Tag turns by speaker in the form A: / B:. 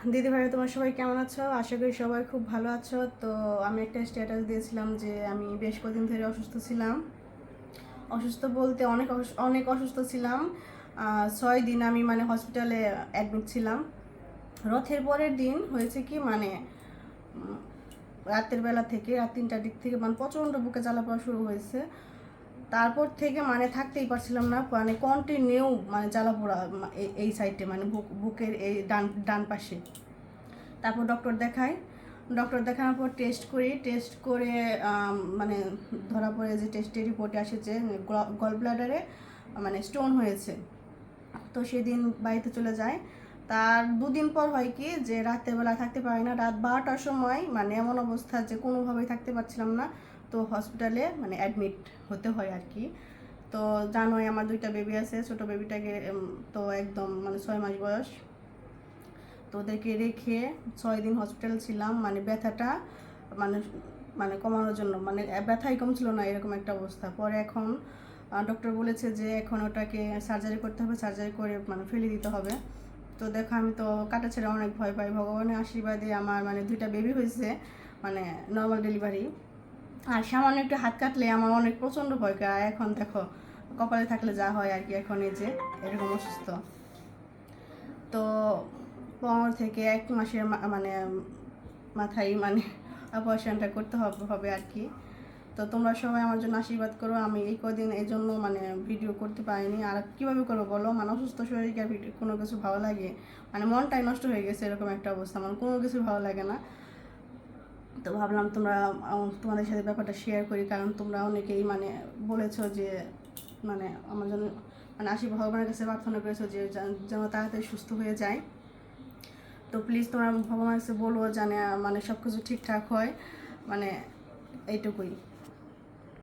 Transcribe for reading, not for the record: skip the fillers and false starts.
A: দিদি ভাই, তোমার সবাই কেমন আছো? আশা করি সবাই খুব ভালো আছো। তো আমি একটা স্ট্যাটাস দিয়েছিলাম যে আমি বেশ কদিন ধরে অসুস্থ ছিলাম। অসুস্থ বলতে অনেক অসুস্থ ছিলাম। 6 দিন আমি হসপিটালে অ্যাডমিট ছিলাম। রথের পরের দিন হয়েছে কি রাতের বেলা থেকে রাত 3টার দিক থেকে প্রচণ্ড বুকে জ্বালা পড়া শুরু হয়েছে। তারপর থেকে থাকতেই পারছিলাম না, কন্টিনিউ জ্বালা পোড়া এই সাইডে বুকের এই ডান পাশে। তারপর ডক্টর দেখানোর পর টেস্ট করে ধরা পড়ে যে টেস্টের রিপোর্টে আসে যে গল ব্লাডারে স্টোন হয়েছে। তো সেদিন বাড়িতে চলে যায়। তার 2 দিন পর হয় কি যে রাতের বেলা থাকতে পারি না, রাত 12টার সময় এমন অবস্থা যে কোনোভাবেই থাকতে পারছিলাম না। তো হসপিটালে অ্যাডমিট হতে হয় আর কি। তো জানোই আমার 2টা বেবি আছে, ছোটো বেবিটাকে তো একদম 6 মাস বয়স। তো ওদেরকে রেখে 6 দিন হসপিটাল ছিলাম, ব্যথাটা মানে কমানোর জন্য, ব্যথাই কমছিল না, এরকম একটা অবস্থা। পরে এখন ডক্টর বলেছে যে এখন ওটাকে সার্জারি করতে হবে, সার্জারি করে ফেলে দিতে হবে। তো দেখো, আমি তো কাটা ছেড়ে অনেক ভয় পাই। ভগবানের আশীর্বাদে আমার 2টা বেবি হয়েছে, নর্মাল ডেলিভারি। আর সামান্য একটু হাত কাটলে আমার অনেক প্রচণ্ড ভয় করে। আর এখন দেখো, কপালে থাকলে যা হয় আর কি, এখন এই যে এরকম অসুস্থ। তো 15 থেকে 1 মাসের মাথায় অপারেশনটা করতে হবে আর কি। তো তোমরা সবাই আমার জন্য আশীর্বাদ করো। আমি এই কদিন এই জন্য ভিডিও করতে পারিনি। আর কীভাবে করবো বলো? অসুস্থ শরীরকে আর ভিডিও কোনো কিছু ভালো লাগে? মনটাই নষ্ট হয়ে গেছে, এরকম একটা অবস্থা, কোনো কিছু ভালো লাগে না। তো ভাবলাম তোমাদের সাথে ব্যাপারটা শেয়ার করি, কারণ তোমরা অনেকেই বলেছো যে আমার জন্য আশীর্বাদ, ভগবানের কাছে প্রার্থনা করেছো যে যেন তাড়াতাড়ি সুস্থ হয়ে যায়। তো প্লিজ তোমরা ভগবানের কাছে বলো যেন সব কিছু ঠিকঠাক হয়, এইটুকুই।